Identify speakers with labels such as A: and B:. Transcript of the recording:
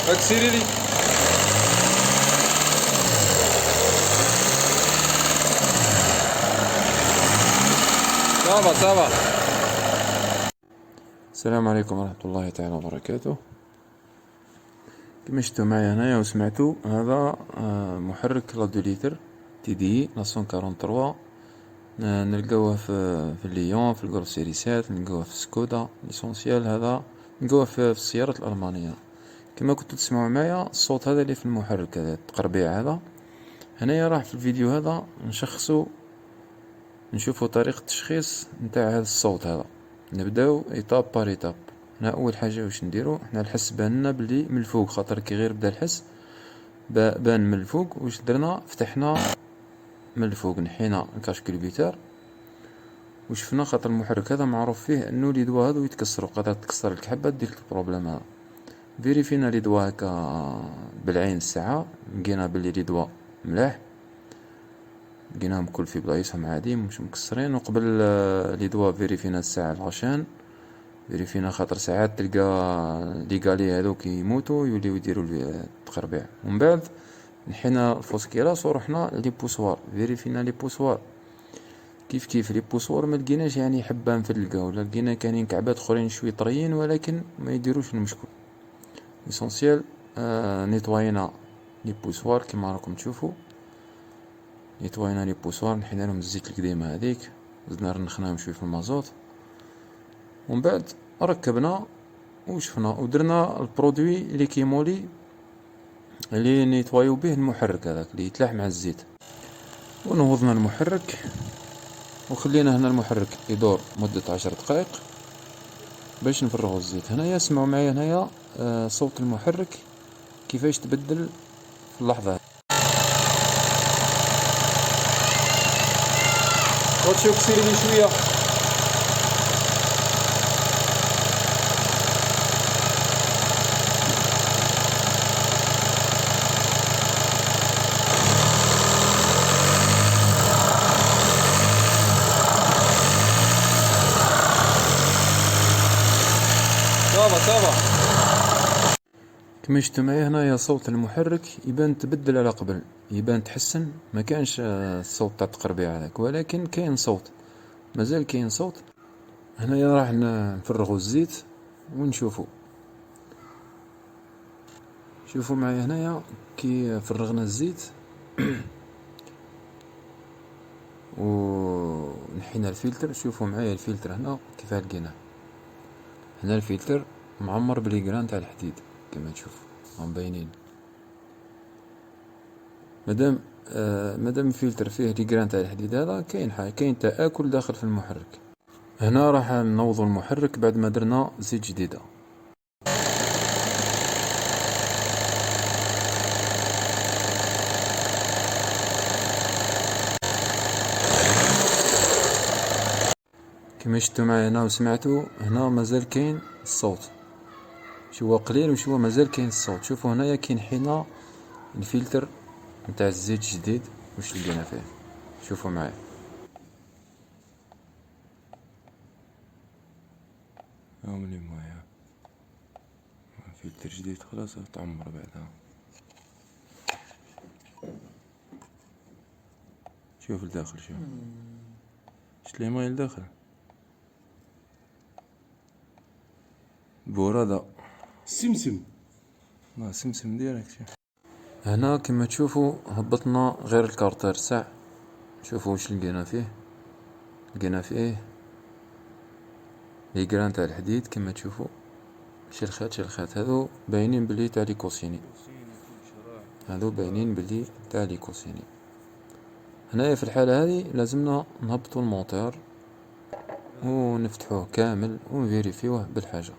A: راك سيري لي. صافا صافا. السلام عليكم ورحمة الله تعالى وبركاته. كما شفتوا معايا هنايا وسمعتوا، هذا محرك راديوليتر تي دي 943. نلقاوه في الليون، في الجولف سيريسات، نلقاوه في سكودا ليسونسيال. هذا نلقاوه في السيارات الألمانية. كما كنتوا تسمعوا معايا الصوت هذا اللي في المحرك، هذا التقربيع هذا. هنايا راح في الفيديو هذا نشخصوا، نشوفوا طريقة التشخيص نتاع هذا الصوت هذا. نبداو ايطاب بار ايطاب. هنا اول حاجة واش نديرو، حنا الحس باننا بلي من الفوق، خاطر كي غير بدا الحس بان من الفوق. واش درنا، فتحنا من الفوق، نحينا الكاشكولبيتار وشفنا، خاطر المحرك هذا معروف فيه انه لي دوا هذو يتكسروا، قادر تكسر لك حبة ديك البروبليم هذا. فيريفينا لي دوا هكا بالعين الساعة، لقينا بلي لي دوا ملاح، لقيناهم كل في بلايصهم عادي مش مكسرين. وقبل لي دوا فيريفينا الساعة العشان، فيريفينا خاطر ساعات تلقى لي غالي هذوك يموتوا يوليو يديروا التقربيع. ومن بعد نحينا الفوسكيراس ورحنا لي بوسوار، فيريفينا لي بوسوار كيف لي بوسوار ما لقيناش يعني حبة مفلقة، ولا لقينا كاينين كعبات اخرين شوي طريين ولكن ما يديروش المشكل. ليسونسيال نيطواينا لي بوسوار كيما راكم تشوفوا، نيطواينا لي بوسوار، نحينا لهم الزيت القديمة هذيك، زدنا رنخناهم شوي في المازوت، ومن بعد ركبنا وشفنا ودرنا البرودوي اللي كيمولي اللي نيطوايو به المحرك هذاك اللي يتلاح مع الزيت. ونوضنا المحرك وخلينا هنا المحرك يدور مدة 10 دقائق باش نفرغو الزيت. هنايا اسمعوا معايا هنايا صوت المحرك كيفاش تبدل في اللحظة. وتشوف كسيري لي شوية. صافا. كما شفتوا معايا هنايا صوت المحرك يبان تبدل على قبل، يبان تحسن، ما كانش الصوت تاع التقربيع هذاك، ولكن كاين صوت، مازال كاين صوت. هنايا راح نفرغوا الزيت ونشوفوا. شوفوا معايا هنايا كي فرغنا الزيت ونحينا الفلتر. شوفوا معايا الفلتر هنا كيف لقيناه. هنا الفلتر معمر بليغران تاع الحديد كما تشوفوا هم باينين. مادام الفلتر فيه ليغران تاع الحديد هذا، كاين تآكل داخل في المحرك. هنا راح نوضوا المحرك بعد ما درنا زيت جديدة. كما شفتوا معايا هنا وسمعتوا، هنا مازال كاين الصوت، شو هو قليل وشو هو مازال كاين الصوت. شوفوا هنايا كي نحينا الفلتر نتاع الزيت الجديد واش لقينا فيه. شوفوا معايا هاهم لي مويا، فلتر جديد خلاص تعمر بعدها. شوف الداخل، شفت لي ماي الداخل بورادة
B: سمسم.
A: سمسم ديريكت. هنا كما تشوفوا هبطنا غير الكارتر ساع. شوفوا واش لقينا فيه. لقينا فيه ليغران تاع الحديد كما تشوفوا، شلخات هذو باينين بلي تاع ليكوسيني، هذو باينين بلي تاع ليكوسيني. هنايا في الحالة هذه لازمنا نهبطوا الموتور ونفتحوه كامل ونفيريفيوه بالحاجة.